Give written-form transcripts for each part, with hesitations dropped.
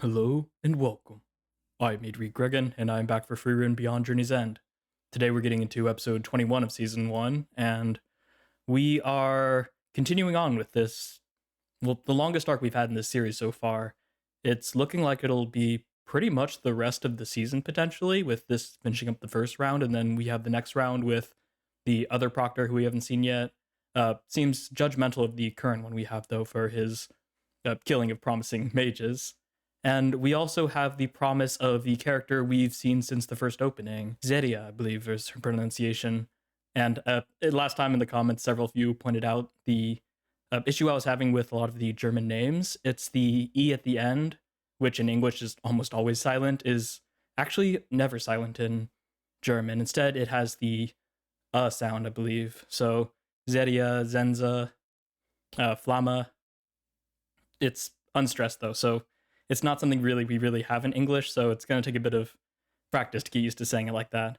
Hello and welcome. I'm Adri Gregan, and I'm back for Frieren Beyond Journey's End. Today we're getting into episode 21 of season 1, and we are continuing on with this, well, the longest arc we've had in this series so far. It's looking like it'll be pretty much the rest of the season, potentially, with this finishing up the first round, and then we have the next round with the other Proctor who we haven't seen yet. Seems judgmental of the current one we have, though, for his killing of promising mages. And we also have the promise of the character we've seen since the first opening. Zeria, I believe is her pronunciation. And last time in the comments, several of you pointed out the issue I was having with a lot of the German names. It's the E at the end, which in English is almost always silent, is actually never silent in German. Instead, it has the sound, I believe. So Zeria, Zenza, Flamma. It's unstressed though, so it's not something we really have in English, so it's going to take a bit of practice to get used to saying it like that.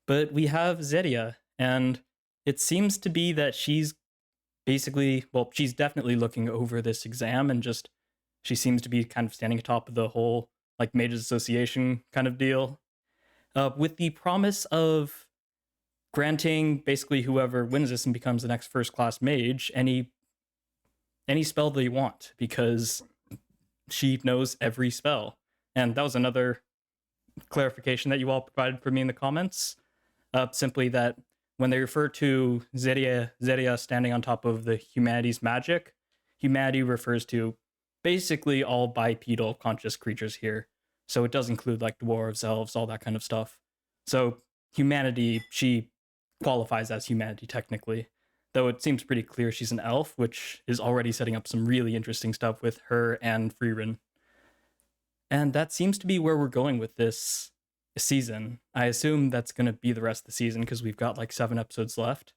But we have Zeria, and it seems to be that she's basically, well, she's definitely looking over this exam, and just she seems to be kind of standing atop of the whole like Mages Association kind of deal, with the promise of granting basically whoever wins this and becomes the next first class mage any spell they want, because she knows every spell. And that was another clarification that you all provided for me in the comments. Simply that when they refer to Zeria standing on top of the humanity's magic, humanity refers to basically all bipedal conscious creatures here. So it does include like dwarves, elves, all that kind of stuff. So humanity, she qualifies as humanity technically. Though it seems pretty clear she's an elf, which is already setting up some really interesting stuff with her and Frieren. And that seems to be where we're going with this season. I assume that's going to be the rest of the season because we've got like 7 episodes left.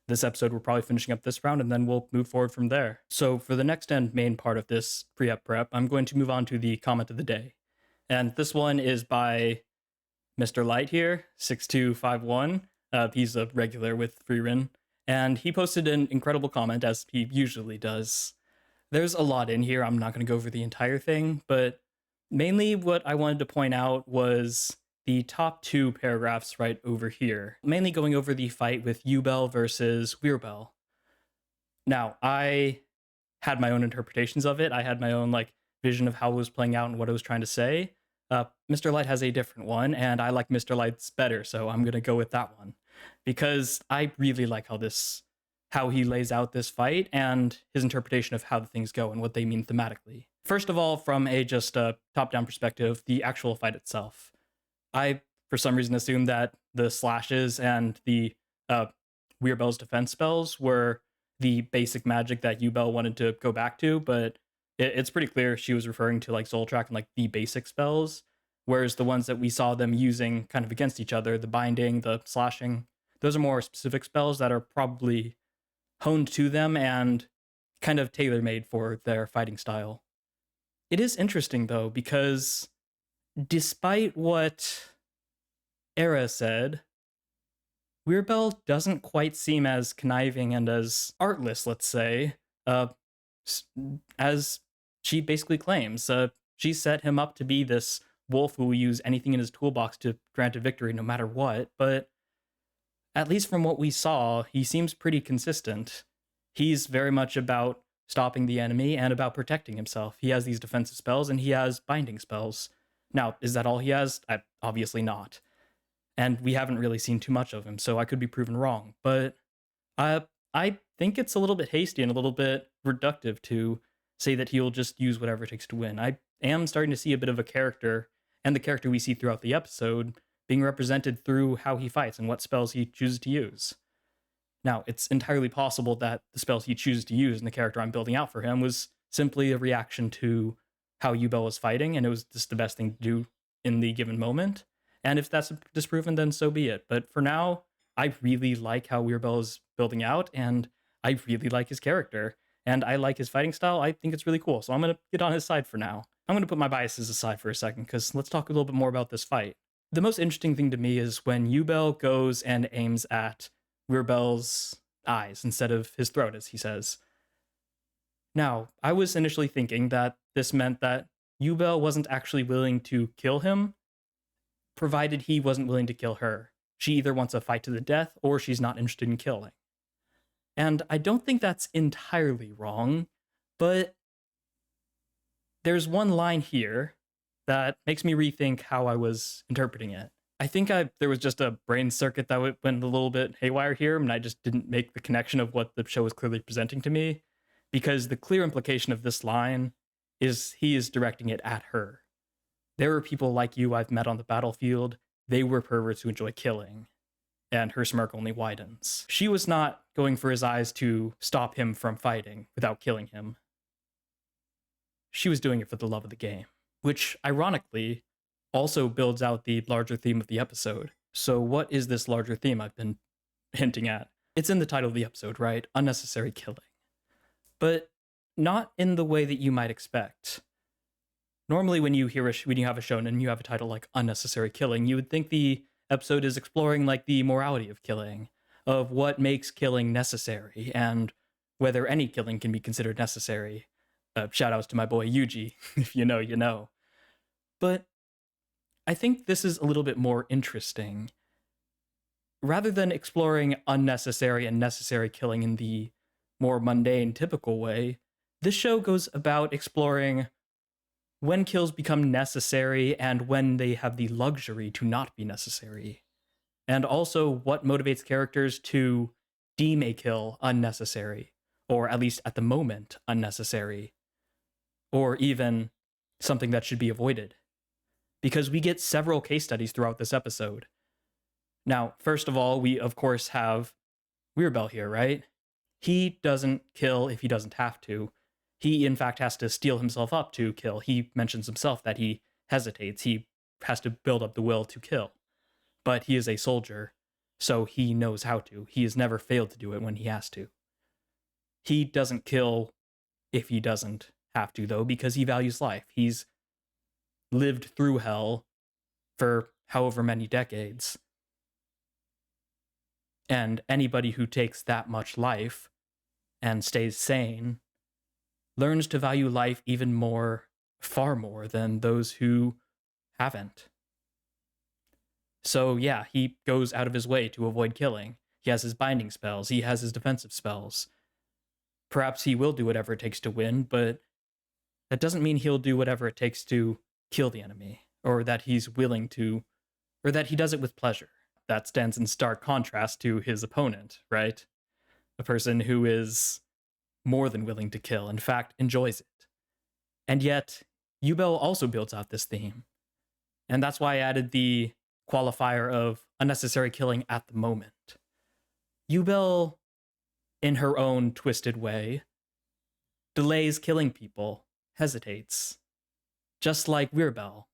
This episode, we're probably finishing up this round, and then we'll move forward from there. So for the next and main part of this pre-ep prep, I'm going to move on to the comment of the day. And this one is by Mr. Light here, 6251. He's a regular with Frieren. And he posted an incredible comment, as he usually does. There's a lot in here. I'm not going to go over the entire thing, but mainly what I wanted to point out was the top 2 paragraphs right over here, mainly going over the fight with Ubel versus Weirbel. Now, I had my own interpretations of it. I had my own like vision of how it was playing out and what it was trying to say. Mr. Light has a different one, and I like Mr. Light's better, so I'm going to go with that one. Because I really like how he lays out this fight and his interpretation of how the things go and what they mean thematically. First of all, from a just top-down perspective, the actual fight itself. I, for some reason, assumed that the slashes and the Weirbel's defense spells were the basic magic that Ubel wanted to go back to, but it's pretty clear she was referring to like Soul Track and like the basic spells, whereas the ones that we saw them using kind of against each other, the binding, the slashing, those are more specific spells that are probably honed to them and kind of tailor-made for their fighting style. It is interesting though, because despite what Era said, Weirbel doesn't quite seem as conniving and as artless, let's say, as she basically claims. She set him up to be this wolf who will use anything in his toolbox to grant a victory no matter what, but at least from what we saw, he seems pretty consistent. He's very much about stopping the enemy and about protecting himself. He has these defensive spells and he has binding spells. Now, is that all he has? Obviously not. And we haven't really seen too much of him, so I could be proven wrong. But I think it's a little bit hasty and a little bit reductive to say that he'll just use whatever it takes to win. I am starting to see a bit of a character, and the character we see throughout the episode, being represented through how he fights and what spells he chooses to use. Now, it's entirely possible that the spells he chooses to use and the character I'm building out for him was simply a reaction to how Ubel was fighting, and it was just the best thing to do in the given moment. And if that's disproven, then so be it. But for now, I really like how Weirbel is building out, and I really like his character, and I like his fighting style. I think it's really cool, so I'm going to get on his side for now. I'm going to put my biases aside for a second, because let's talk a little bit more about this fight. The most interesting thing to me is when Ubel goes and aims at Weirbel's eyes instead of his throat, as he says. Now, I was initially thinking that this meant that Yubel wasn't actually willing to kill him, provided he wasn't willing to kill her. She either wants a fight to the death or she's not interested in killing. And I don't think that's entirely wrong, but there's one line here that makes me rethink how I was interpreting it. I think there was just a brain circuit that went a little bit haywire here, and I just didn't make the connection of what the show was clearly presenting to me, because the clear implication of this line is he is directing it at her. There are people like you I've met on the battlefield. They were perverts who enjoy killing. And her smirk only widens. She was not going for his eyes to stop him from fighting without killing him. She was doing it for the love of the game, which ironically also builds out the larger theme of the episode. So what is this larger theme I've been hinting at? It's in the title of the episode, right? Unnecessary killing. But not in the way that you might expect. Normally when you have a show and you have a title like Unnecessary Killing, you would think the episode is exploring like the morality of killing, of what makes killing necessary, and whether any killing can be considered necessary. Shout outs to my boy Yuji. If you know, you know. But I think this is a little bit more interesting. Rather than exploring unnecessary and necessary killing in the more mundane, typical way, this show goes about exploring when kills become necessary and when they have the luxury to not be necessary. And also what motivates characters to deem a kill unnecessary, or at least at the moment unnecessary, or even something that should be avoided. Because we get several case studies throughout this episode. Now, first of all, we of course have Wearbell here, right? He doesn't kill if he doesn't have to. He, in fact, has to steel himself up to kill. He mentions himself that he hesitates. He has to build up the will to kill. But he is a soldier, so he knows how to. He has never failed to do it when he has to. He doesn't kill if he doesn't have to, though, because he values life. He's lived through hell for however many decades. And anybody who takes that much life and stays sane learns to value life even more, far more than those who haven't. So yeah, he goes out of his way to avoid killing. He has his binding spells, he has his defensive spells. Perhaps he will do whatever it takes to win, but that doesn't mean he'll do whatever it takes to kill the enemy, or that he's willing to, or that he does it with pleasure. That stands in stark contrast to his opponent, right? A person who is more than willing to kill, in fact, enjoys it. And yet, Yubel also builds out this theme. And that's why I added the qualifier of unnecessary killing at the moment. Yubel, in her own twisted way, delays killing people, hesitates, just like Wearbell.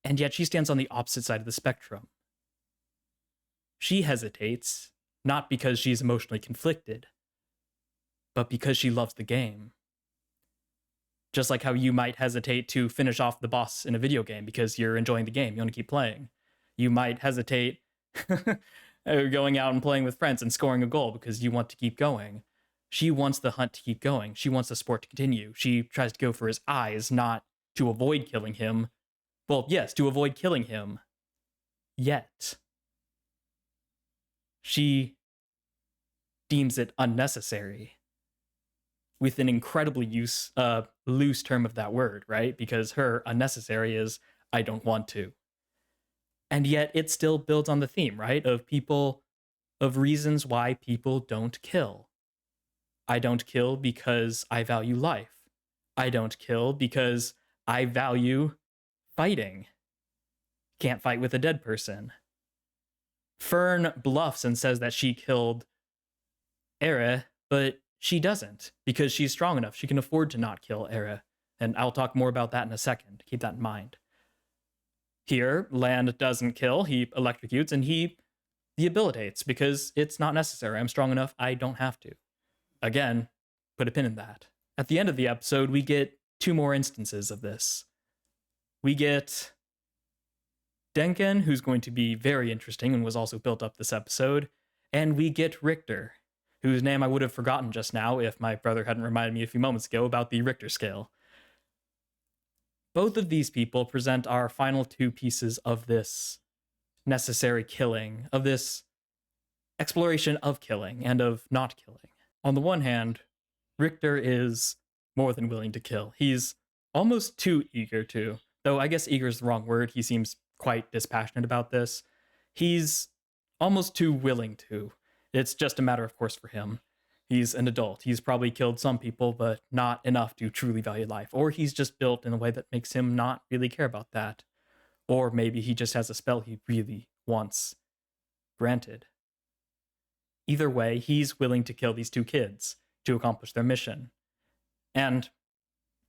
And yet she stands on the opposite side of the spectrum. She hesitates, not because she's emotionally conflicted, but because she loves the game. Just like how you might hesitate to finish off the boss in a video game because you're enjoying the game, you want to keep playing. You might hesitate going out and playing with friends and scoring a goal because you want to keep going. She wants the hunt to keep going. She wants the sport to continue. She tries to go for his eyes, not to avoid killing him. Well, yes, to avoid killing him. Yet, she deems it unnecessary, with an incredibly loose term of that word, right? Because her unnecessary is, I don't want to. And yet it still builds on the theme, right? Of reasons why people don't kill. I don't kill because I value life. I don't kill because I value fighting. Can't fight with a dead person. Fern bluffs and says that she killed Ere, but she doesn't, because she's strong enough. She can afford to not kill Ere, and I'll talk more about that in a second. Keep that in mind. Here, Land doesn't kill, he electrocutes, and he debilitates, because it's not necessary. I'm strong enough, I don't have to. Again, put a pin in that. At the end of the episode, we get 2 more instances of this. We get Denken, who's going to be very interesting and was also built up this episode, and we get Richter, whose name I would have forgotten just now if my brother hadn't reminded me a few moments ago about the Richter scale. both of these people present our final two pieces of this necessary killing, of this exploration of killing and of not killing. On the one hand, Richter is more than willing to kill. He's almost too eager to, though I guess eager is the wrong word. He seems quite dispassionate about this. He's almost too willing to. It's just a matter of course for him. He's an adult. He's probably killed some people, but not enough to truly value life. Or he's just built in a way that makes him not really care about that. Or maybe he just has a spell he really wants granted. Either way, he's willing to kill these two kids to accomplish their mission. And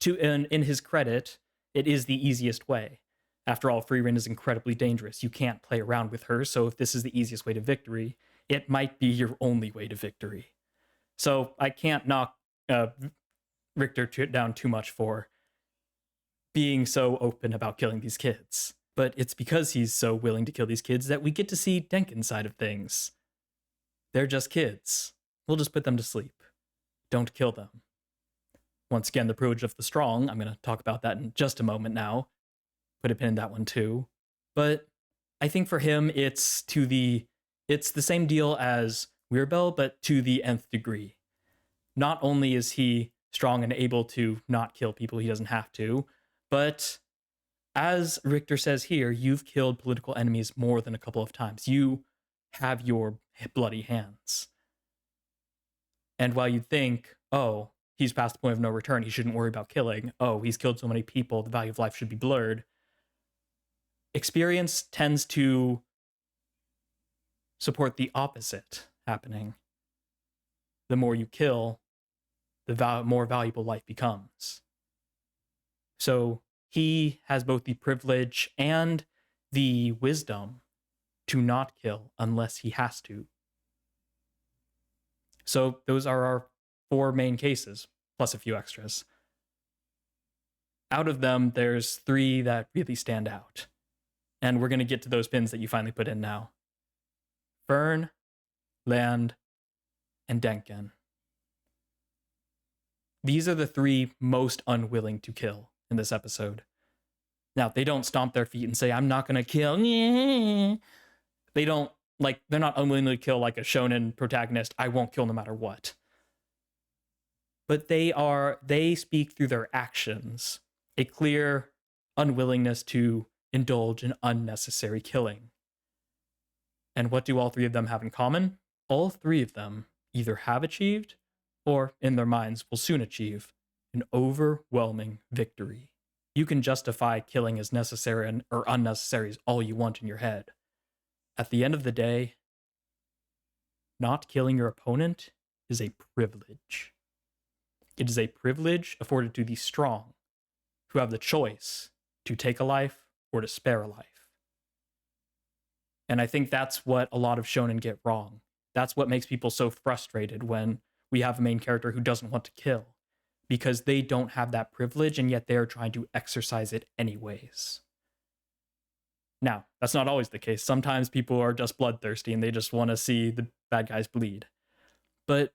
in his credit, it is the easiest way. After all, Frieren is incredibly dangerous. You can't play around with her, so if this is the easiest way to victory, it might be your only way to victory. So I can't knock Richter down too much for being so open about killing these kids. But it's because he's so willing to kill these kids that we get to see Denken's side of things. They're just kids. We'll just put them to sleep. Don't kill them. Once again, the privilege of the strong. I'm going to talk about that in just a moment now. Put a pin in that one too. But I think for him, it's the same deal as Weirbel, but to the nth degree. Not only is he strong and able to not kill people he doesn't have to, but as Richter says here, you've killed political enemies more than a couple of times. You have your bloody hands. And while you'd think, oh, he's past the point of no return, he shouldn't worry about killing. Oh, he's killed so many people, the value of life should be blurred. Experience tends to support the opposite happening. The more you kill, the more valuable life becomes. So he has both the privilege and the wisdom to not kill unless he has to. So those are our 4 main cases, plus a few extras. Out of them, there's 3 that really stand out. And we're going to get to those pins that you finally put in now. Fern, Land, and Denken. These are the 3 most unwilling to kill in this episode. Now, they don't stomp their feet and say, I'm not going to kill. They don't, they're not unwilling to kill like a shonen protagonist. I won't kill no matter what. But they speak through their actions, a clear unwillingness to indulge in unnecessary killing. And what do all 3 of them have in common? All 3 of them either have achieved, or in their minds will soon achieve, an overwhelming victory. You can justify killing as necessary or unnecessary as all you want in your head. At the end of the day, not killing your opponent is a privilege. It is a privilege afforded to the strong, who have the choice to take a life or to spare a life. And I think that's what a lot of shonen get wrong. That's what makes people so frustrated when we have a main character who doesn't want to kill, because they don't have that privilege and yet they're trying to exercise it anyways. Now, that's not always the case. Sometimes people are just bloodthirsty and they just want to see the bad guys bleed. But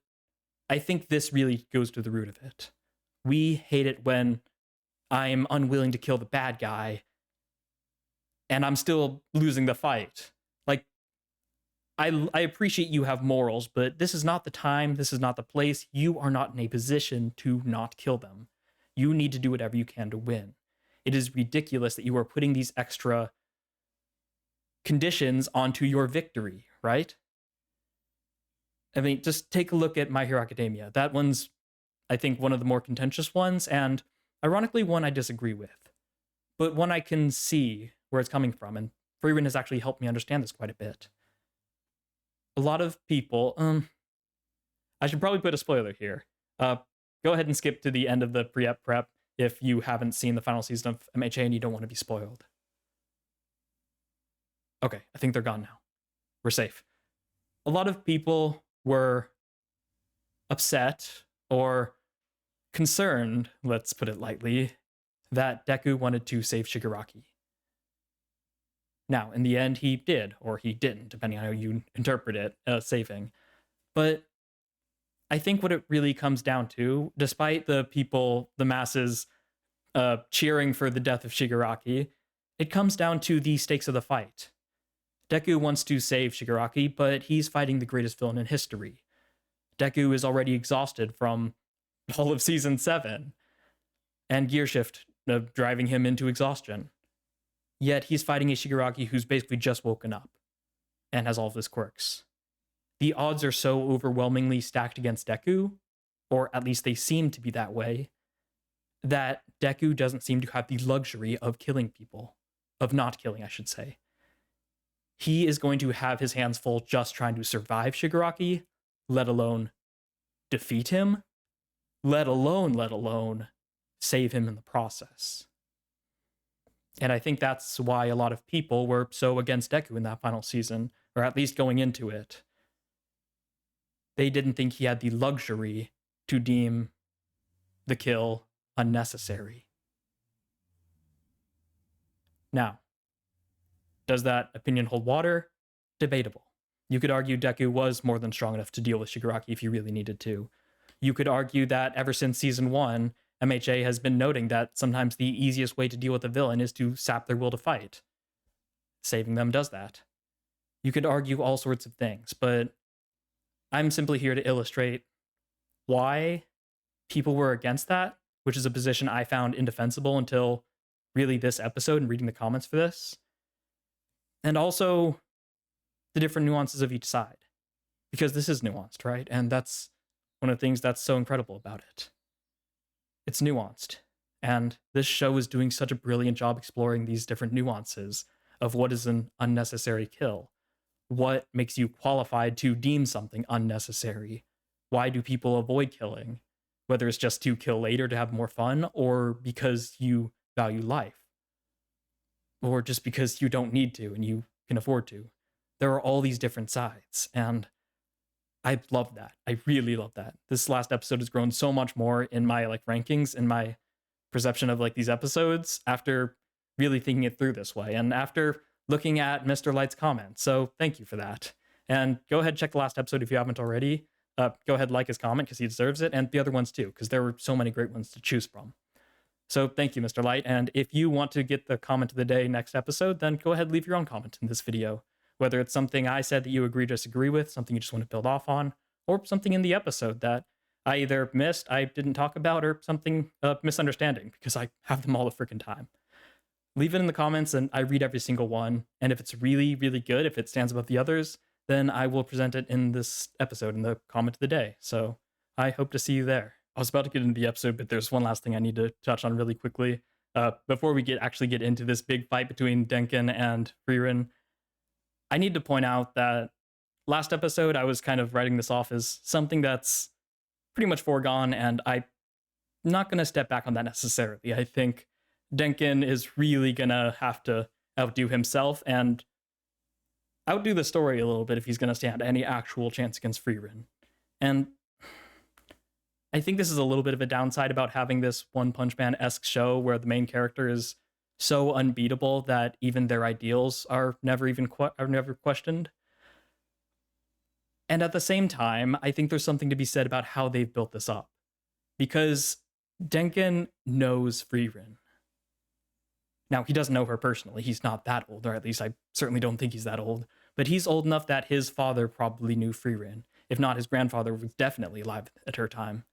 I think this really goes to the root of it. We hate it when I'm unwilling to kill the bad guy and I'm still losing the fight. I appreciate you have morals, but this is not the time, this is not the place. You are not in a position to not kill them. You need to do whatever you can to win. It is ridiculous that you are putting these extra conditions onto your victory, right? I mean, just take a look at My Hero Academia. That one's, I think, one of the more contentious ones, and ironically, one I disagree with, but one I can see where it's coming from, and Frieren has actually helped me understand this quite a bit. A lot of people, I should probably put a spoiler here. Go ahead and skip to the end of the prep if you haven't seen the final season of MHA and you don't want to be spoiled. Okay, I think they're gone now. We're safe. A lot of people were upset or concerned, let's put it lightly, that Deku wanted to save Shigaraki. Now, in the end, he did, or he didn't, depending on how you interpret it, saving. But I think what it really comes down to, despite the people, the masses, cheering for the death of Shigaraki, it comes down to the stakes of the fight. Deku wants to save Shigaraki, but he's fighting the greatest villain in history. Deku is already exhausted from all of Season 7, and Gearshift driving him into exhaustion. Yet he's fighting a Shigaraki who's basically just woken up and has all of his quirks. The odds are so overwhelmingly stacked against Deku, or at least they seem to be that way, that Deku doesn't seem to have the luxury of killing people. Of not killing, I should say. He is going to have his hands full just trying to survive Shigaraki, let alone defeat him, let alone save him in the process. And I think that's why a lot of people were so against Deku in that final season, or at least going into it. They didn't think he had the luxury to deem the kill unnecessary. Now, does that opinion hold water? Debatable. You could argue Deku was more than strong enough to deal with Shigaraki if you really needed to. You could argue that ever since Season 1, MHA has been noting that sometimes the easiest way to deal with a villain is to sap their will to fight. Saving them does that. You could argue all sorts of things, but I'm simply here to illustrate why people were against that, which is a position I found indefensible until really this episode and reading the comments for this. And also the different nuances of each side. Because this is nuanced, right? And that's one of the things that's so incredible about it. It's nuanced. And this show is doing such a brilliant job exploring these different nuances of what is an unnecessary kill. What makes you qualified to deem something unnecessary? Why do people avoid killing? Whether it's just to kill later to have more fun, or because you value life. Or just because you don't need to and you can afford to. There are all these different sides, and I love that. I really love that. This last episode has grown so much more in my rankings, in my perception of these episodes after really thinking it through this way and after looking at Mr. Light's comments. So thank you for that. And go ahead, check the last episode if you haven't already. Go ahead, like his comment because he deserves it, and the other ones too, because there were so many great ones to choose from. So thank you, Mr. Light. And if you want to get the comment of the day next episode, then go ahead, leave your own comment in this video. Whether it's something I said that you agree or disagree with, something you just want to build off on, or something in the episode that I either missed, I didn't talk about, or something misunderstanding, because I have them all the freaking time. Leave it in the comments, and I read every single one. And if it's really, really good, if it stands above the others, then I will present it in this episode, in the comment of the day. So I hope to see you there. I was about to get into the episode, but there's one last thing I need to touch on really quickly. Before we actually get into this big fight between Denken and Frieren, I need to point out that last episode, I was kind of writing this off as something that's pretty much foregone, and I'm not going to step back on that necessarily. I think Denken is really going to have to outdo himself and outdo the story a little bit if he's going to stand any actual chance against Frieren. And I think this is a little bit of a downside about having this One Punch Man-esque show where the main character is so unbeatable that even their ideals are never questioned. And at the same time, I think there's something to be said about how they've built this up. Because Denken knows Frieren. Now, he doesn't know her personally. He's not that old, or at least I certainly don't think he's that old. But he's old enough that his father probably knew Frieren. If not, his grandfather was definitely alive at her time.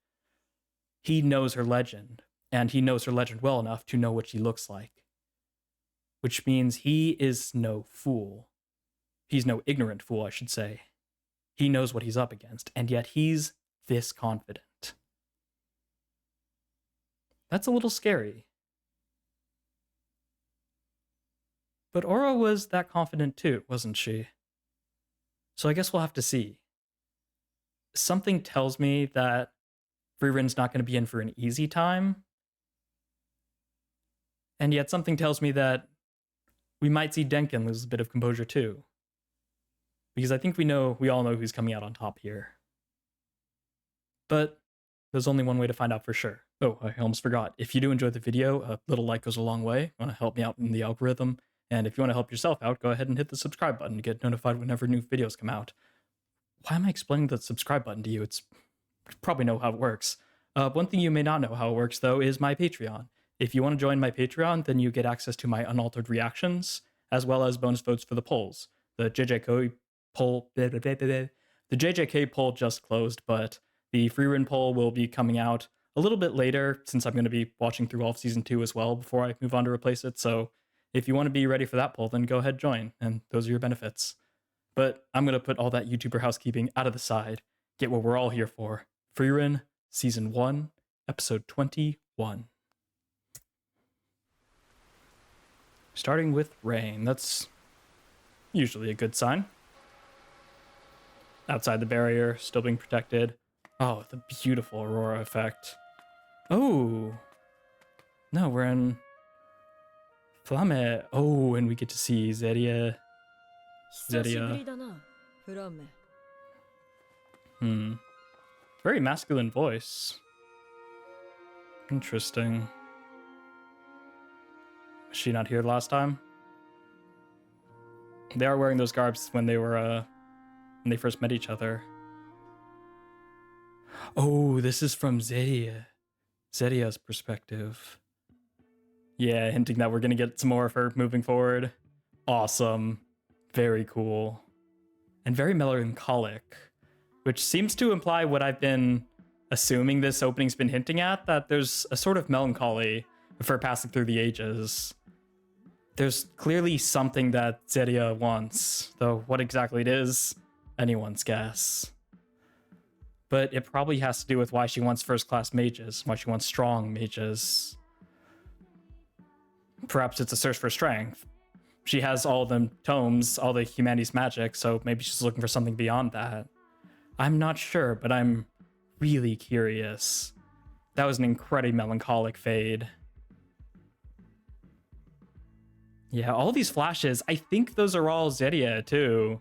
He knows her legend, and he knows her legend well enough to know what she looks like. Which means he is no fool. He's no ignorant fool, I should say. He knows what he's up against, and yet he's this confident. That's a little scary. But Aura was that confident too, wasn't she? So I guess we'll have to see. Something tells me that Frieren's not going to be in for an easy time. And yet something tells me that we might see Denken lose a bit of composure too. Because I think we all know who's coming out on top here. But there's only one way to find out for sure. Oh, I almost forgot. If you do enjoy the video, a little like goes a long way. You want to help me out in the algorithm. And if you want to help yourself out, go ahead and hit the subscribe button to get notified whenever new videos come out. Why am I explaining the subscribe button to you? You probably know how it works. One thing you may not know how it works, though, is my Patreon. If you want to join my Patreon, then you get access to my unaltered reactions, as well as bonus votes for the polls. The JJK poll, the JJK poll just closed, but the Frieren poll will be coming out a little bit later, since I'm going to be watching through all of season 2 as well before I move on to replace it. So if you want to be ready for that poll, then go ahead, join, and those are your benefits. But I'm going to put all that YouTuber housekeeping out of the side, get what we're all here for. Frieren, Season 1, Episode 21. Starting with rain. That's usually a good sign. Outside the barrier, still being protected. Oh, the beautiful aurora effect. Oh. No, we're in Flamme. Oh, and we get to see Zeria. Very masculine voice. Interesting. Was she not here last time? They are wearing those garbs when they were, when they first met each other. Oh, this is from Zeria's perspective. Yeah, hinting that we're gonna get some more of her moving forward. Awesome. Very cool. And very melancholic, which seems to imply what I've been assuming this opening's been hinting at, that there's a sort of melancholy of her passing through the ages. There's clearly something that Zeria wants, though what exactly it is, anyone's guess. But it probably has to do with why she wants first-class mages, why she wants strong mages. Perhaps it's a search for strength. She has all the tomes, all the humanities magic, so maybe she's looking for something beyond that. I'm not sure, but I'm really curious. That was an incredibly melancholic fade. Yeah, all these flashes, I think those are all Zeria too.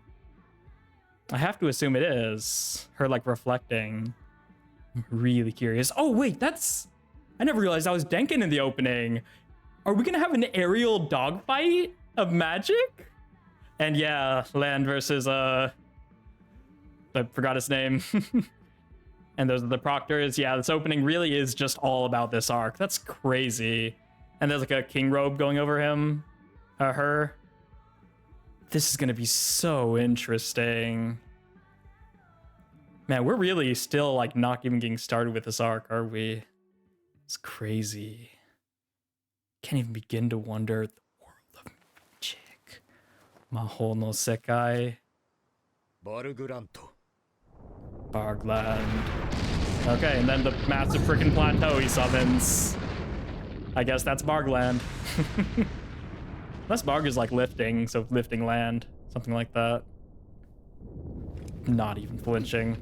I have to assume it is. Her like reflecting. I'm really curious. Oh wait, I never realized that was Denken in the opening. Are we gonna have an aerial dogfight of magic? And yeah, land versus I forgot his name. And those are the proctors. Yeah, this opening really is just all about this arc. That's crazy. And there's like a king robe going over him. Her. This is gonna be so interesting. Man, we're really still like not even getting started with this arc, are we? It's crazy. Can't even begin to wonder the world of magic. Maho no Sekai. Bargland. Okay, and then the massive freaking plateau he summons. I guess that's Bargland. Unless Barg is like lifting, so lifting land, something like that. Not even flinching.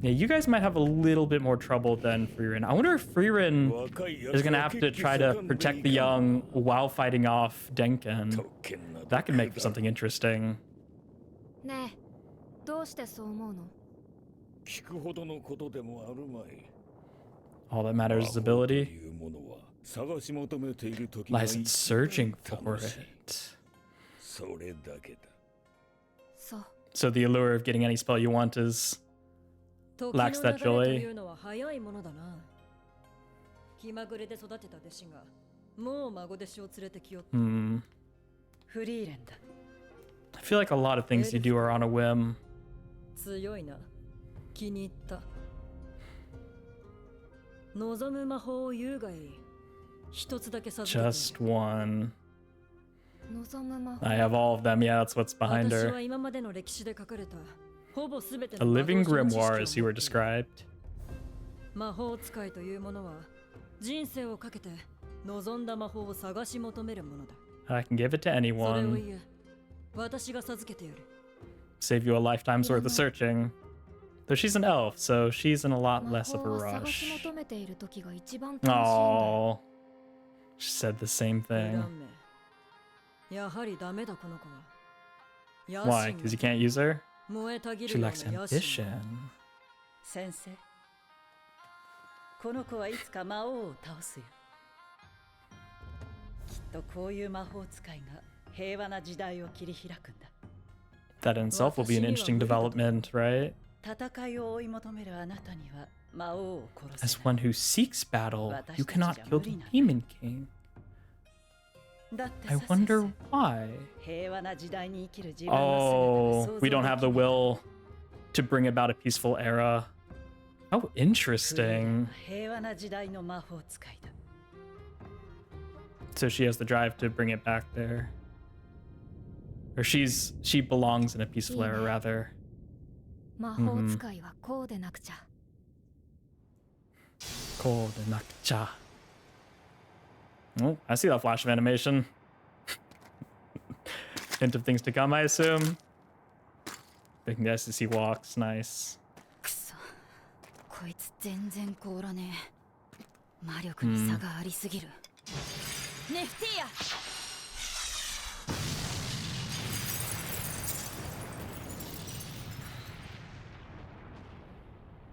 Yeah, you guys might have a little bit more trouble than Frieren. I wonder if Frieren is gonna have to try to protect the young while fighting off Denken. That could make for something interesting. All that matters is ability. Lies in searching for it. So the allure of getting any spell you want lacks that joy. I feel like a lot of things you do are on a whim. Just one. I have all of them. Yeah, that's what's behind her. A living grimoire, as you were described. I can give it to anyone. Save you a lifetime's worth of searching. Though she's an elf, so she's in a lot less of a rush. Oh, she said the same thing. Why? Because you can't use her? She lacks ambition. Sensei. That in itself will be an interesting development, right? As one who seeks battle, you cannot kill the Demon King. I wonder why. Oh, we don't have the will to bring about a peaceful era. Oh, interesting. So she has the drive to bring it back there. Or she belongs in a peaceful era, rather. Ko de nakcha. Oh, I see that flash of animation. Hint of things to come, I assume. Making the SEC walks, nice.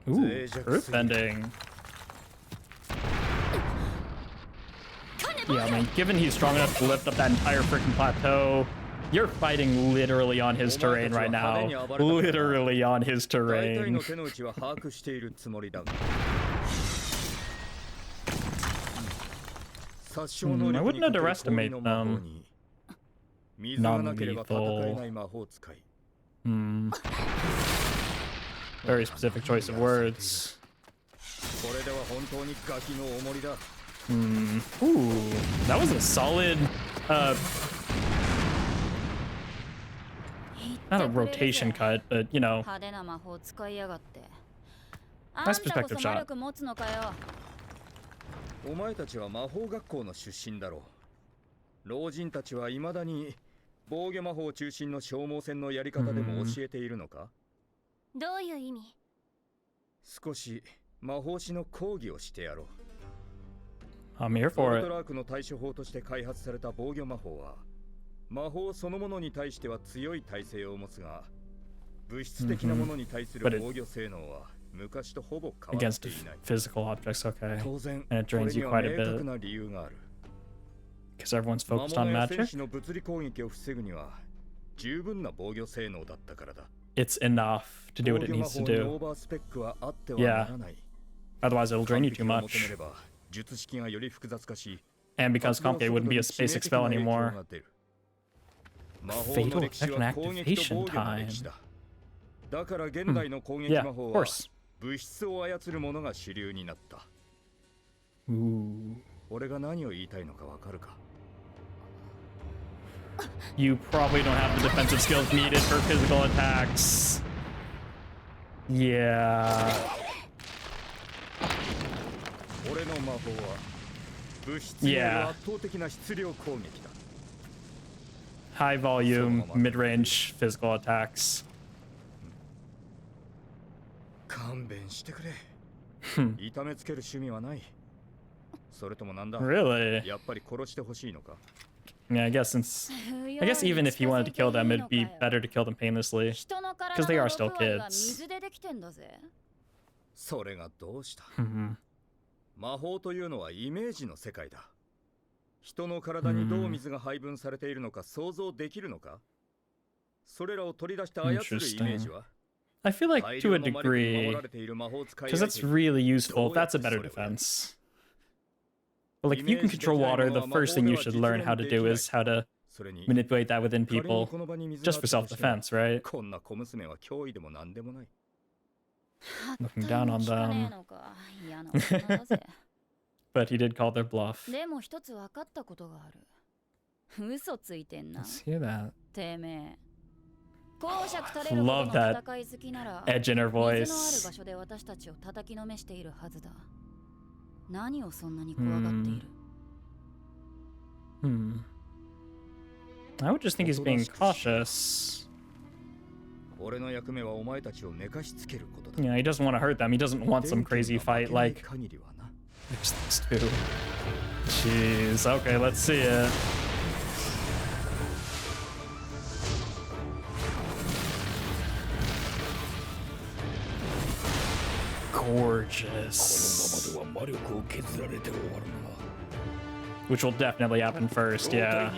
Ooh, roof bending. Yeah, I mean, given he's strong enough to lift up that entire freaking plateau, you're fighting literally on his terrain right now. Literally on his terrain. I wouldn't underestimate them. Non-lethal. Very specific choice of words. Ooh, that was a solid, not a rotation cut, but, you know, nice perspective shot. お前たちは魔法学校の出身だろう。老人たちは未だに防御魔法中心の消耗戦のやり方でも教えているのか？どういう意味？少し魔法師の講義をしてやろう。I'm here for it. トラークの対処法として開発された防御魔法は魔法そのものに対しては強い耐性を持つが、物質的なものに対する防御性能は against physical objects, okay. And it drains you quite a bit. Because everyone's focused on magic? It's enough to do what it needs to do. Yeah. Otherwise it'll drain you too much. And because complicated, wouldn't be a basic spell anymore. Fatal effect and activation time. Yeah, of course. 物質を操るものが主流になった。俺が何を言いたいのかわかるか？ You probably don't have the defensive skills needed for physical attacks. Yeah. 俺の魔法は物質による圧倒的な質量攻撃だ。High volume, mid-range physical attacks. 勘弁してくれ。痛めつける趣味はない。それともなんだ？ Really? やっぱり殺してほしいのか？ Yeah, I guess even if he wanted to kill them, it'd be better to kill them painlessly. Because they are still kids. それがどうした？魔法というのはイメージの世界だ。人の体にどう水が配分されているのか想像できるのか？それらを取り出して操るイメージは？ I feel like to a degree, because that's really useful. That's a better defense. But like if you can control water, the first thing you should learn how to do is how to manipulate that within people, just for self-defense, right? Looking down on them. But he did call their bluff. Let's hear that. Love that edge in her voice. I would just think he's being cautious. Yeah, he doesn't want to hurt them. He doesn't want some crazy fight like these two. Jeez, okay, let's see it. Gorgeous. Which will definitely happen first, yeah.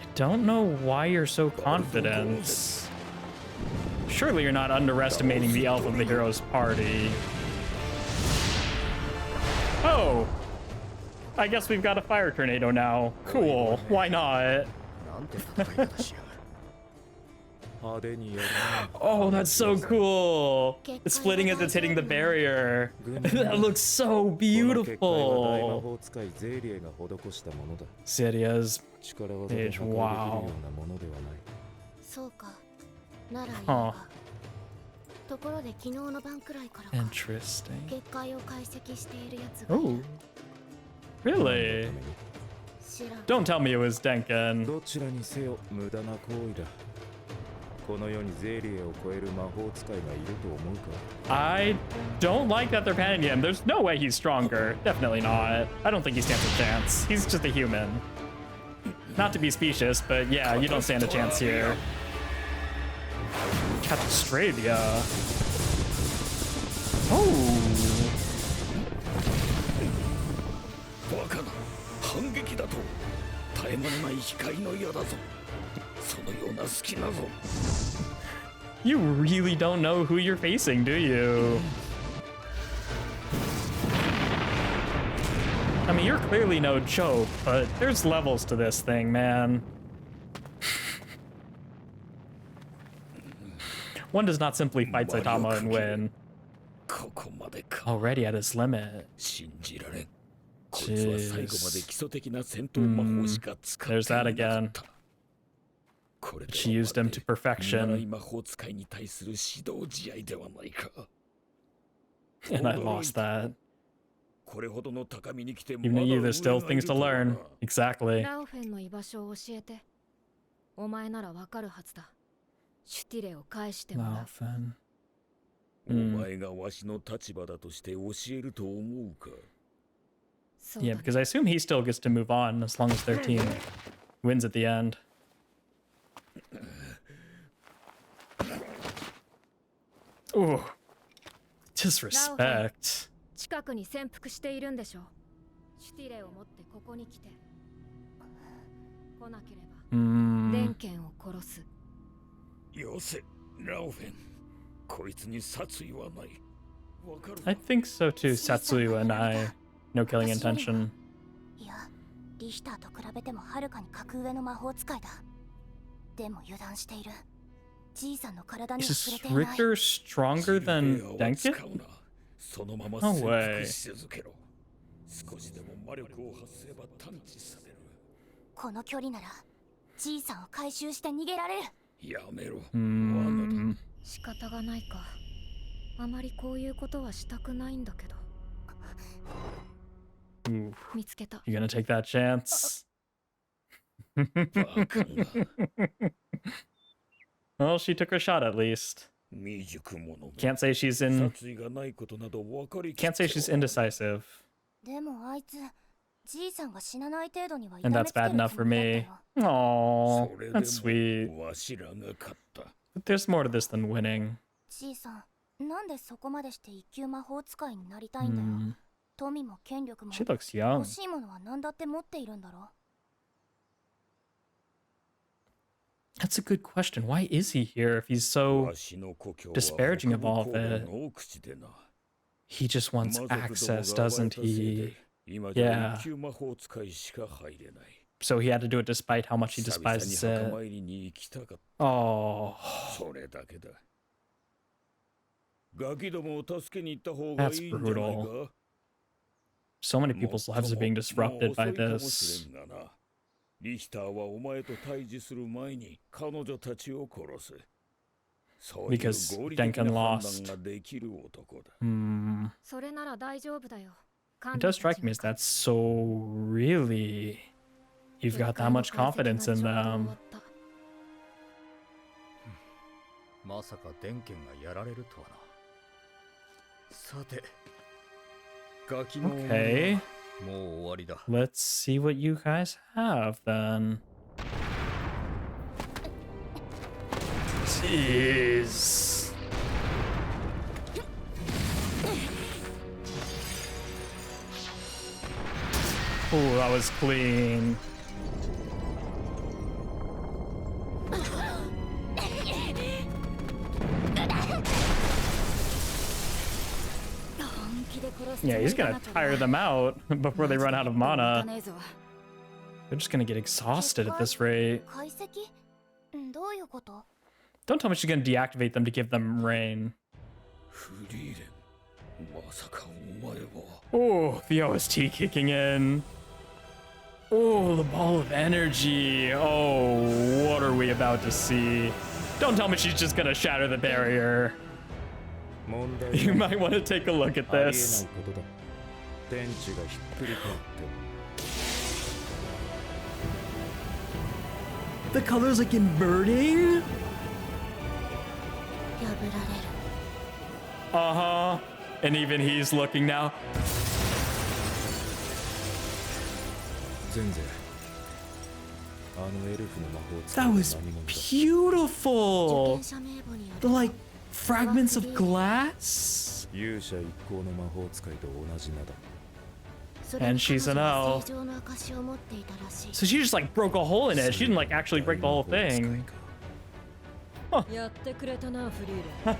It don't know why you're so confident. Surely you're not underestimating the elf of the hero's party. Oh! I guess we've got a fire tornado now. Cool. Why not? Oh, that's so cool. It's splitting as it's hitting the barrier. That looks so beautiful. Seria's page. Wow. そうかならいい Huh. わところで昨日の晩くらいからか Interesting. 結界を解析しているやつがい Oh. る Really? 知らん Don't tell me it was Denken. どちらにせよ無駄な行為だ。この世にゼリエを超える魔法使いがいると思うか。 I don't like that they're panning him. There's no way he's stronger. Definitely not. I don't think he stands a chance. He's just a human. Not to be specious, but yeah, you don't stand a chance here. Catch Australia. Oh. バカな反撃だと絶え間のない光の矢だぞそのような隙なぞ You really don't know who you're facing, do you? I mean, you're clearly no joke, but there's levels to this thing, man. One does not simply fight Saitama and win. ここまでか Already at his limit. 信じられんこいつは最後まで基礎的な戦闘魔法しか使っていな There's that か again. ったこれで She used him to 見 perfection, 習い魔法使いに対する指導試合ではないか and I lost that. これほどの高みに来て Even you, there's still things to learn. Exactly. ラウフェンの居場所を教えて。お前ならわかるはずだ。シュティレを返してもらう。 Laufen. お前がわしの立場だとして教えると思うか Yeah, because I assume he still gets to move on as long as their team wins at the end. Ooh. Disrespect. 近くに潜伏しているんでしょう。シュティレを持ってここに来て。来なければ、電剣を殺す。よせラオフェンこいつに殺意はないわかる I think so too, Satsuyu and I. No killing intention. いやリヒターと比べてもはるかに格上の魔法使いだでも油断しているじいさんの体には Is 触れていない Richter stronger than Denken? そのまま No 潜 way. 伏し続けろ少しでも魔力を発せば探知されるこの距離ならじいさんを回収して逃げられるやめろ Mm. 仕方がないか。あまりこういうことはしたくないんだけど。 Ooh. 見つけた。 You gonna take that chance? バカな Well, she took her shot at least. 未熟者め Can't say she's in. 殺意がないことなど分かりき Can't say she's indecisive, でもあいつじいさんが死なない程度には and that's bad enough for me. Aww, それ that's で sweet. もわしらが勝った But there's more to this than winning. じいさんなんでそこまでして一級魔法使いになりたいんだよ、 Hmm. 富も権力も She looks young. 欲しいものは何だって持っているんだろ That's a good question. Why is he here if he's so? わしの故郷は disparaging of all of 北部 it. 高原の奥地でな He just wants 魔族どもが access, 暴れ doesn't たせいで he? 今じゃ Yeah. 一級魔法使いしか入れない So he had to do it despite how much he 久々に despises 墓 it. 参りに行きたかった Oh, それだけだガキどもを助けに行った方がい That's いんじゃない brutal. か so many people's lives are being disrupted by もう遅いかもし this. れんがなリヒターはお前と対峙する前に彼女たちを殺すそういう Because 合理的な Denken 判 lost. 断ができる男だ Hmm. それなら大丈夫だよ。 It does strike me as that's so really. You've got that much confidence in them. まさか電剣がやられるとはなさてガキの Okay, もう終わりだ let's see what you guys have then. Jeez. Oh, that was clean. Yeah, he's gonna tire them out before they run out of mana. They're just gonna get exhausted at this rate. 解析どういうこと？ Don't tell me she's gonna deactivate them to give them rain. フリーレン、まさかお前は。 Oh, the OST kicking in. Oh, the ball of energy. Oh, what are we about to see? Don't tell me she's just gonna shatter the barrier. 問題 You は might want to take a look at ありえない this. ことだ。天地がひっくり返って The color's like inverting? 破られる。 Uh-huh. And even he's looking now. 全然あのエルフの魔法を使 That う was 何者だ beautiful. 受験者名簿にあ The る like fragments of glass. 勇者一行の魔法使いと同じ名だ。それ And に she's 彼 an 女は elf. 正常の証を持っていたらしい。 So she just like broke a hole in it. She didn't like actually break the whole thing. やってくれたなフリーレ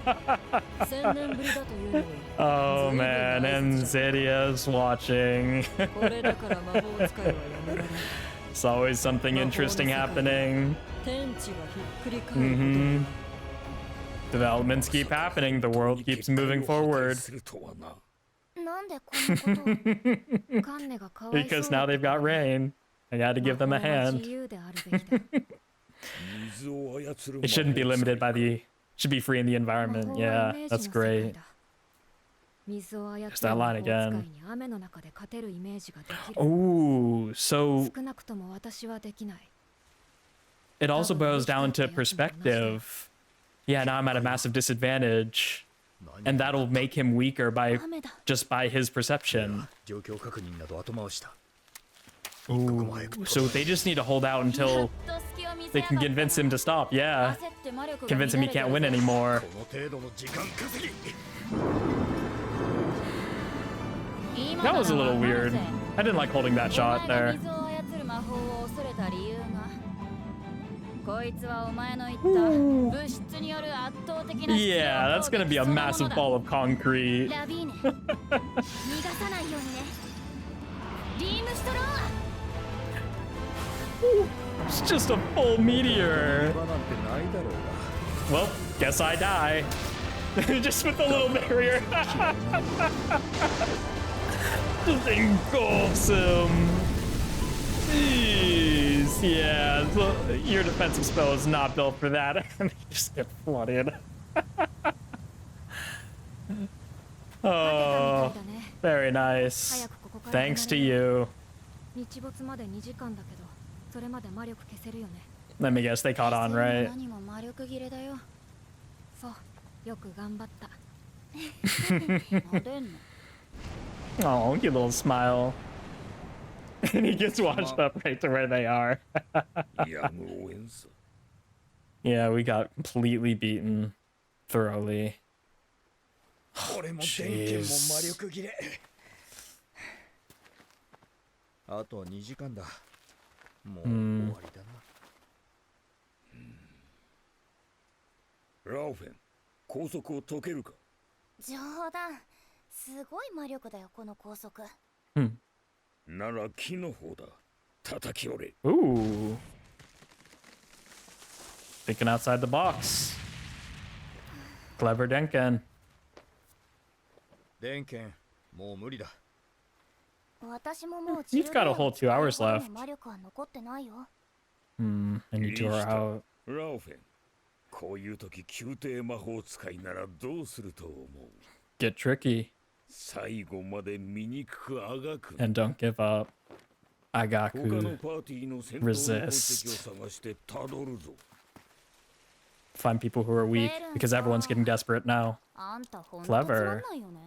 ン。千年ぶりだというのに。 Oh man, and Zedia's watching. これだから魔法使いはやめられない。 It's always something interesting happening. 天地がひっくり返ること。 Mm-hmm. Developments keep happening. The world keeps moving forward. するとはな。なんでこんなことを？カンネがかわいそう Because now they've got rain. I had to give them a 魔法は hand. 自由であるべきだ。水を操る It shouldn't be 魔法使い limited by the. Should be free in the environment. 魔法は Yeah, イメージ that's の世界 great. だ。水を操る There's that line 魔法使い again. に雨の中で勝てるイメージができる。 Ooh, so 少なくとも私はできない。 it also boils down to perspective. Yeah, now I'm at a massive disadvantage, and that'll make him weaker by 雨だ。 just by his perception. 状況確認など後回しだ。 Ooh, so they just need to hold out until they can convince him to stop. Yeah, convince him he can't win anymore. この程度の時間稼ぎ。 That was a little weird. I didn't like holding that shot there. 水を操る魔法を恐れた理由がこいつはお前の言った物質による圧倒的な Yeah, that's gonna be a massive ball of concrete. ラビーネ。逃がさないようにね。リームストロー。 It's just a full meteor. 場なんてないだろうが。 Well, guess I die. Just with the little barrier. Just engulfs him. Jeez, yeah. So your defensive spell is not built for that. And they just get flooded. Oh, very nice. Thanks to you. 日没まで2時間だけど、それまで魔力消せるよね。 Let me guess, they caught on, right? 何も魔力切れだよ。そう、よく頑張った。なでんの。 Oh, cute little smile. And he gets washed up right to where they are. やむをえんさ。 Yeah, we got completely beaten thoroughly. これも電気も魔力切れ。あと2時間だ。もう終わりだな。ラオフェン、拘束を解けるか。冗談。すごい魔力だよこの高速。 なら木の方だ。叩き折れ。 Ooh. Thinking outside the box. Clever Denken. 電源もう無理だ。私ももう You've got a whole 2 hours left. 魔力は残ってないよ。 And you two are out. ラオフェン、こういう時宮廷魔法使いならどうすると思う？ Get tricky 最後まで醜くあがく。 and don't give up. 他の Agaku. パーティーの戦闘の痕跡を Resist. 探してたどるぞ。 Find people who are weak because everyone's getting desperate now. あんたほんとつまん Clever. ないよね。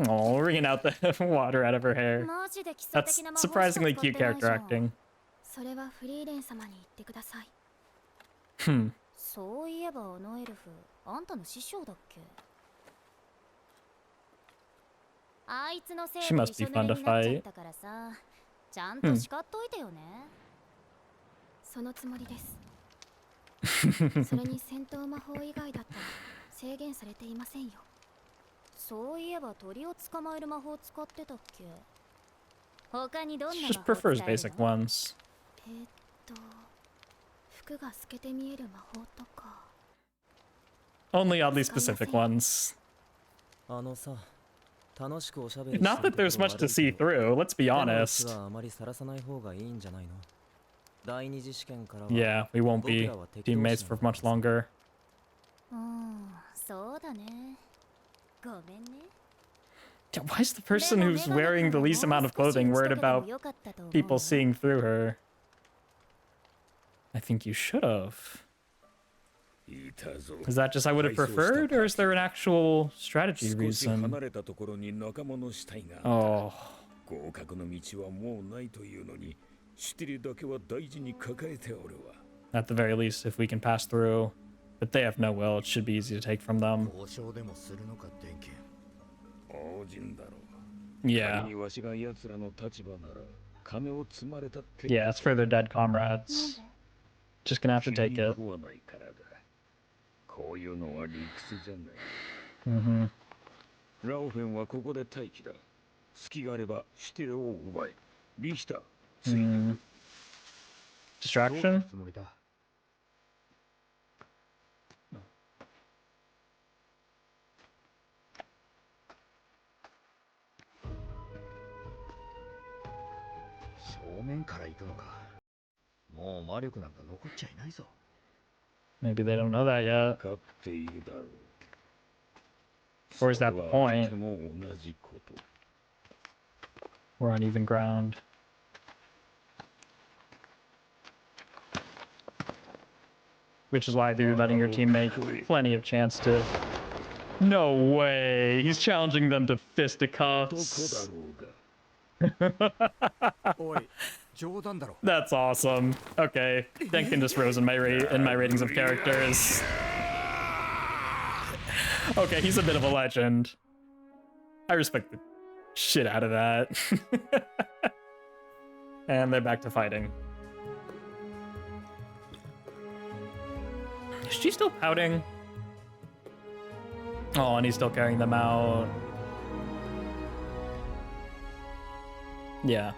Oh, wringing out the water out of her hair. マジで基礎 That's 的な魔法しか surprisingly 使って cute ない character じゃん。 acting. それはフリーレン様に言ってください。 Hmm. そういえばあのエルフ、あんたの師匠だっけ？あいつのせいで She must 一緒 be に fun な to っちゃっ fight. たからさ、ちゃんと叱っといてよね。そのつもりです。それに戦闘魔法以外だったら制限されていませんよ。そういえば鳥を捕まえる魔法使ってたっけ？他にどん She な just 魔法使え prefers る basic の？ ones. 服が透けて見える魔法とか。 Only oddly specific ones. あのさ、楽しくおしゃべり Not that there's much to see through, let's be でも honest. うちはあまりさらさない方がいいんじゃないの？第二次試験からは Yeah, we won't be teammates for much longer. そうだね。ごめんね。 Yeah, why is the person who's wearing the least amount of clothing worried about people seeing through her? I think you should have. いたぞ。 Is that just I would have preferred, or is there an actual strategy 少し離 reason? れたところに仲間したいが、 Oh, 合格の道はもうないというのに、シュティリだけは大事に抱えておるわ。 at the very least, if we can pass through. But they have no will, it should be easy to take from them. 交渉でもするのか、電気。王人だろう。 Yeah. 仮にわしが奴らの立場なら、金を積まれたって。 Yeah, it's for their dead comrades. Just gonna have to take it. 食わないからだ。こういうのは理屈じゃない。 Mm-hmm. ラオフェンはここで待機だ。隙があればシュティレを奪え。リヒター、ついてくる。 Distraction? つもりだ。正面から行くのか。もう魔力なんか残っちゃいないぞ。 Maybe they don't know that yet. 勝っているだろう。 Or is that the point? それはとても同じこと。 We're on even ground. Which is why they're letting your teammate plenty of chance to... No way! He's challenging them to どこ fisticuffs. だろうが。おい、冗談だろ。 That's awesome. Okay, Denken just rose in my ratings of characters. Okay, he's a bit of a legend. I respect the shit out of that. And they're back to fighting. Is she still pouting? Oh, and he's still carrying them out. Yeah.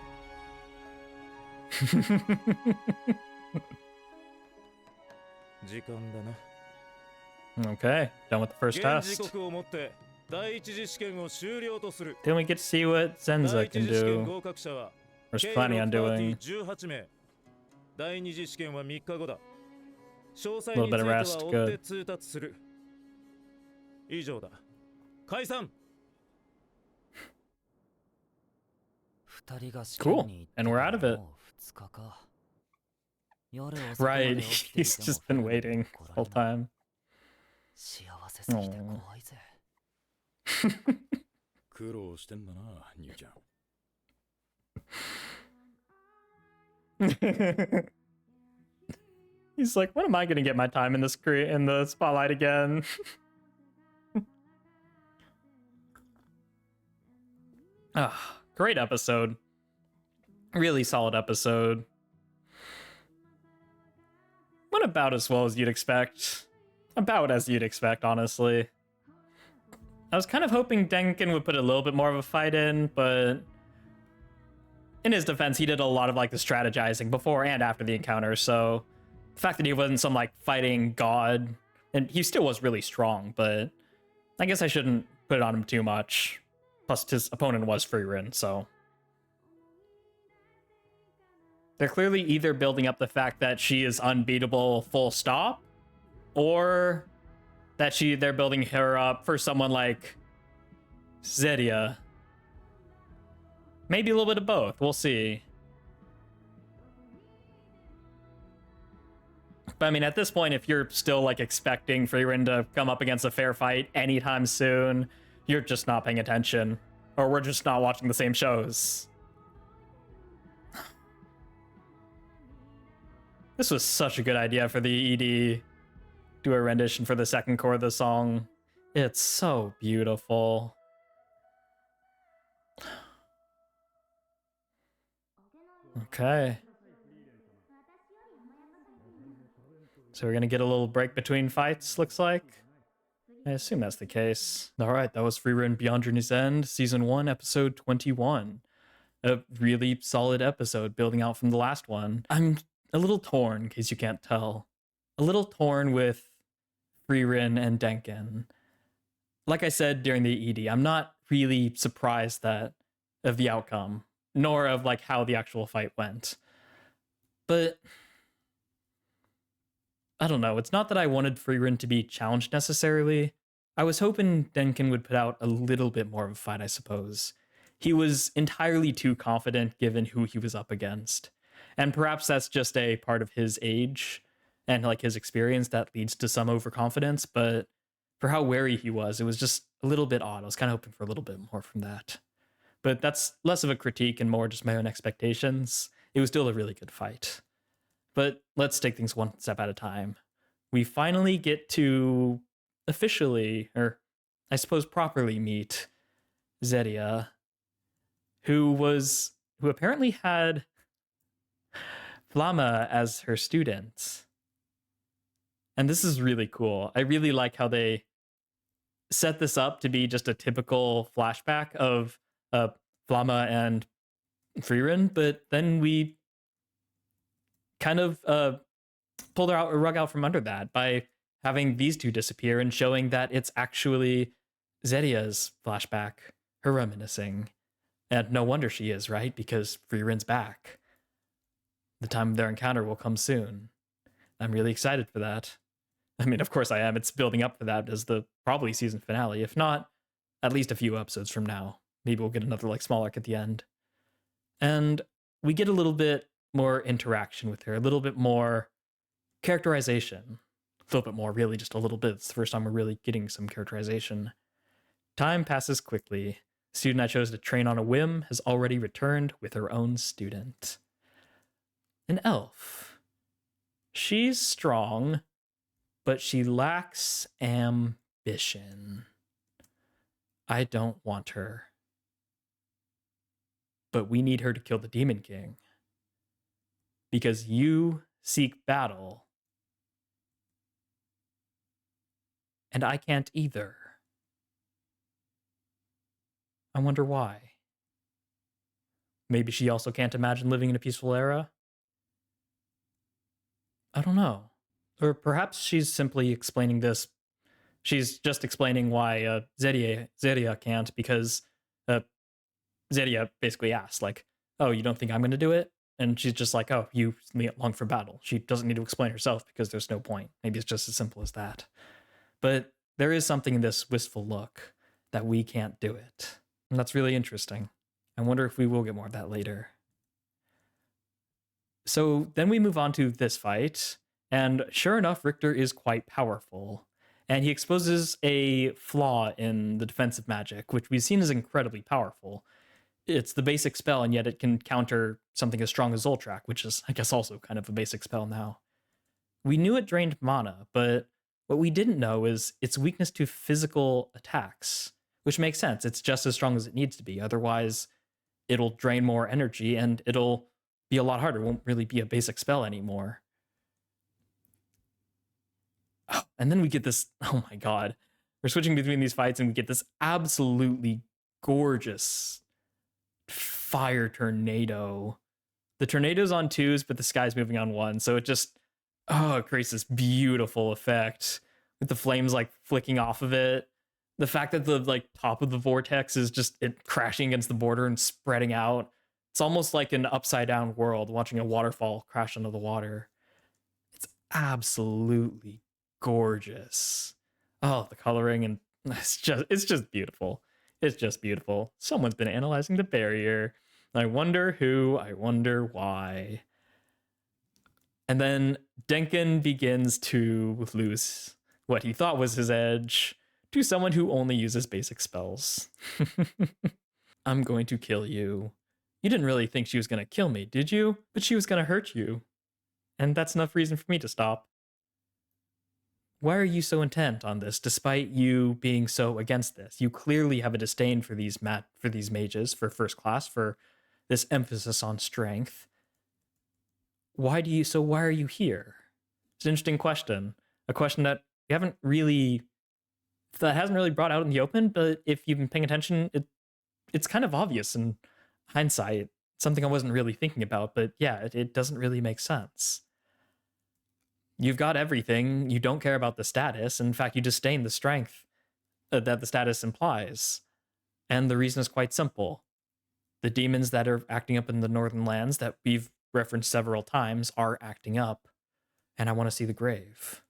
Okay, done with the first test. Then we get to see what Zenza can do. Or is planning on doing. A little bit of rest, good. Cool, and we're out of it. Right, he's just been waiting the whole time. He's like, when am I gonna get my time in the spotlight again? Great episode. Really solid episode. Went about as well as you'd expect. About as you'd expect, honestly. I was kind of hoping Denken would put a little bit more of a fight in, but in his defense, he did a lot of like the strategizing before and after the encounter, so the fact that he wasn't some like fighting god, and he still was really strong, but I guess I shouldn't put it on him too much. Plus his opponent was Frieren, so they're clearly either building up the fact that she is unbeatable full stop, or that they're building her up for someone like Zedia. Maybe a little bit of both, we'll see. But I mean, at this point, if you're still like expecting Frieren to come up against a fair fight anytime soon, you're just not paying attention. Or we're just not watching the same shows. This was such a good idea for the ED. Do a rendition for the second chord of the song. It's so beautiful. Okay. So we're gonna get a little break between fights, looks like. I assume that's the case. All right, that was Frieren Beyond Journey's End, Season 1, Episode 21. A really solid episode, building out from the last one. I'm a little torn, in case you can't tell. A little torn with Frieren and Denken. Like I said during the ED, I'm not really surprised of the outcome, nor of like how the actual fight went. But I don't know. It's not that I wanted Frieren to be challenged necessarily. I was hoping Denken would put out a little bit more of a fight, I suppose. He was entirely too confident given who he was up against. And perhaps that's just a part of his age and like his experience that leads to some overconfidence, but for how wary he was, it was just a little bit odd. I was kind of hoping for a little bit more from that. But that's less of a critique and more just my own expectations. It was still a really good fight. But let's take things one step at a time. We finally get to officially, or I suppose properly, meet Zedia, who apparently had Flamma as her student. And this is really cool. I really like how they set this up to be just a typical flashback of Flamma and Frieren, but then we kind of pull the rug out from under that by having these two disappear and showing that it's actually Zedia's flashback, her reminiscing. And no wonder she is, right? Because Frieren's back. The time of their encounter will come soon. I'm really excited for that. I mean, of course I am. It's building up for that as the probably season finale. If not, at least a few episodes from now. Maybe we'll get another like small arc at the end. And we get a little bit more interaction with her, a little bit more characterization. A little bit more, really, just a little bit. It's the first time we're really getting some characterization. Time passes quickly. The student I chose to train on a whim has already returned with her own student. An elf. She's strong, but she lacks ambition. I don't want her. But we need her to kill the Demon King. Because you seek battle. And I can't either. I wonder why. Maybe she also can't imagine living in a peaceful era? I don't know. Or perhaps she's simply explaining this. She's just explaining why Zedia can't, because Zedia basically asked, like, oh, you don't think I'm going to do it? And she's just like, oh, you long for battle. She doesn't need to explain herself because there's no point. Maybe it's just as simple as that. But there is something in this wistful look that we can't do it. And that's really interesting. I wonder if we will get more of that later. So then we move on to this fight. And sure enough, Richter is quite powerful. And he exposes a flaw in the defensive magic, which we've seen as incredibly powerful. It's the basic spell, and yet it can counter something as strong as Zoltrak, which is, I guess, also kind of a basic spell now. We knew it drained mana, but what we didn't know is its weakness to physical attacks, which makes sense. It's just as strong as it needs to be. Otherwise, it'll drain more energy, and it'll be a lot harder. It won't really be a basic spell anymore. Oh, and then we get this, oh my god. We're switching between these fights, and we get this absolutely gorgeous fire tornado. The tornado's on 2s, but the sky's moving on 1, so it just it creates this beautiful effect with the flames like flicking off of it. The fact that the like top of the vortex is just it crashing against the border and spreading out. It's almost like an upside down world watching a waterfall crash into the water. It's absolutely gorgeous. Oh, the coloring, and it's just beautiful. It's just beautiful. Someone's been analyzing the barrier. I wonder who, I wonder why. And then Denken begins to lose what he thought was his edge to someone who only uses basic spells. I'm going to kill you. You didn't really think she was going to kill me, did you? But she was going to hurt you. And that's enough reason for me to stop. Why are you so intent on this, despite you being so against this? You clearly have a disdain for these mages, for first class, for this emphasis on strength. Why are you here? It's an interesting question. A question that we haven't really that hasn't really brought out in the open, but if you've been paying attention, it's kind of obvious in hindsight. Something I wasn't really thinking about, but yeah, it doesn't really make sense. You've got everything. You don't care about the status. In fact, you disdain the strength that the status implies. And the reason is quite simple. The demons that are acting up in the northern lands that we've referenced several times are acting up. And I want to see the grave.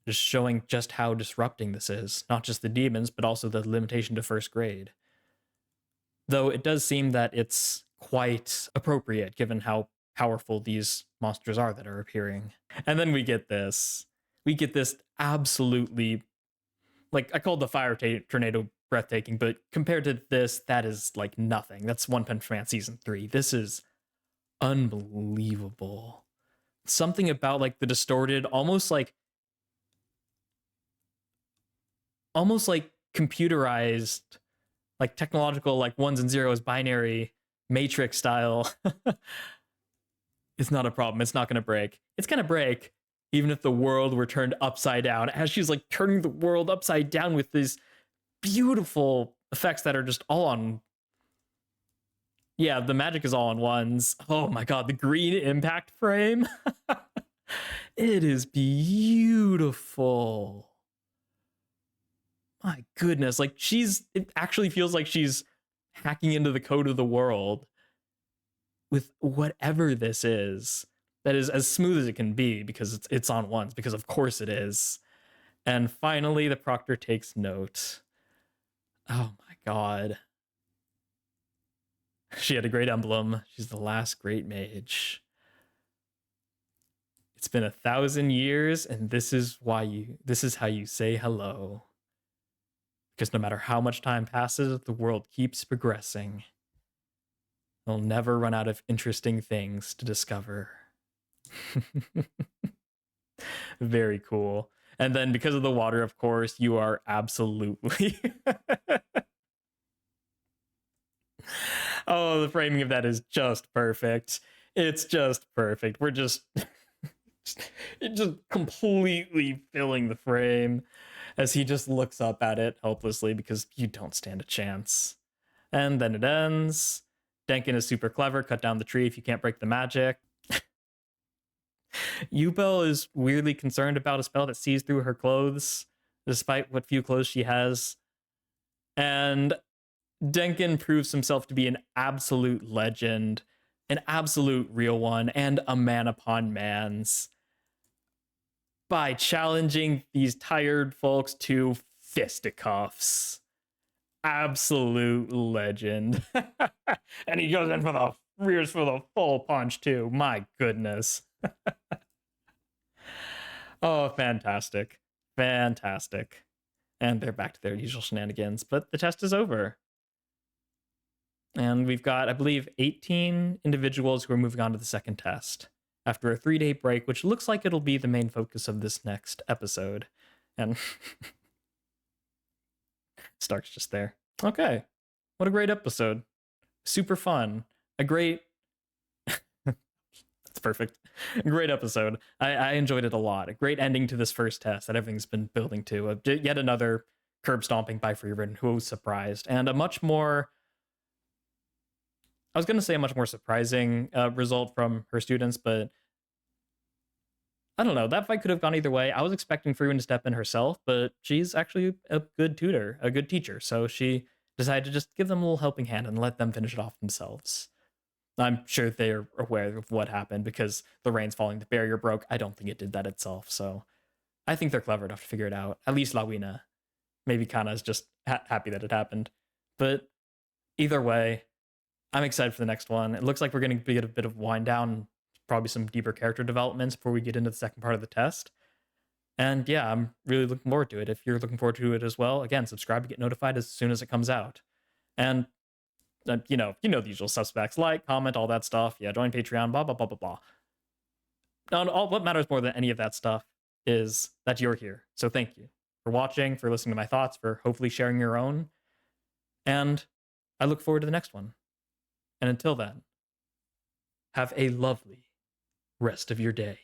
Just showing just how disrupting this is. Not just the demons, but also the limitation to first grade. Though it does seem that it's quite appropriate given how powerful these monsters are that are appearing. And then we get this. We get this absolutely, like, I called the fire tornado breathtaking, but compared to this, that is like nothing. That's One Punch Man Season 3. This is unbelievable. Something about like the distorted, almost like computerized, like technological, like ones and zeros, binary, matrix style. It's not a problem. It's not going to break. It's going to break even if the world were turned upside down, as she's like turning the world upside down with these beautiful effects that are just all on. Yeah, the magic is all on ones. Oh my God, the green impact frame. It is beautiful. My goodness, like it actually feels like she's hacking into the code of the world with whatever this is. That is as smooth as it can be because it's on ones, because of course it is. And finally, the proctor takes note. Oh my God. She had a great emblem. She's the last great mage. It's been 1,000 years, and this is how you say hello. Because no matter how much time passes, the world keeps progressing. They'll never run out of interesting things to discover. Very cool. And then because of the water, of course, you are absolutely... Oh, the framing of that is just perfect. It's just perfect. We're just... it's just completely filling the frame as he just looks up at it helplessly because you don't stand a chance. And then it ends. Denken is super clever. Cut down the tree if you can't break the magic. Yubel is weirdly concerned about a spell that sees through her clothes, despite what few clothes she has. And Denken proves himself to be an absolute legend, an absolute real one, and a man upon mans by challenging these tired folks to fisticuffs. Absolute legend. And he goes in for the rears for the full punch too. My goodness. Oh, fantastic. Fantastic. And they're back to their usual shenanigans, but the test is over. And we've got, I believe, 18 individuals who are moving on to the second test after a 3-day break, which looks like it'll be the main focus of this next episode. And Stark's just there. Okay. What a great episode. Super fun. A great... That's perfect. A great episode. I enjoyed it a lot. A great ending to this first test that everything's been building to. Yet another curb stomping by Frieren, who was surprised. And a much more... I was going to say a much more surprising result from her students, but I don't know. That fight could have gone either way. I was expecting Frieren to step in herself, but she's actually a good tutor, a good teacher. So she decided to just give them a little helping hand and let them finish it off themselves. I'm sure they're aware of what happened because the rain's falling, the barrier broke. I don't think it did that itself. So I think they're clever enough to figure it out. At least Lawina. Maybe Kana is just happy that it happened. But either way, I'm excited for the next one. It looks like we're going to get a bit of wind down, probably some deeper character developments before we get into the second part of the test. And yeah, I'm really looking forward to it. If you're looking forward to it as well, again, subscribe to get notified as soon as it comes out. And you know the usual suspects, like, comment, all that stuff. Yeah, join Patreon, blah, blah, blah, blah, blah. And what matters more than any of that stuff is that you're here. So thank you for watching, for listening to my thoughts, for hopefully sharing your own. And I look forward to the next one. And until then, have a lovely rest of your day.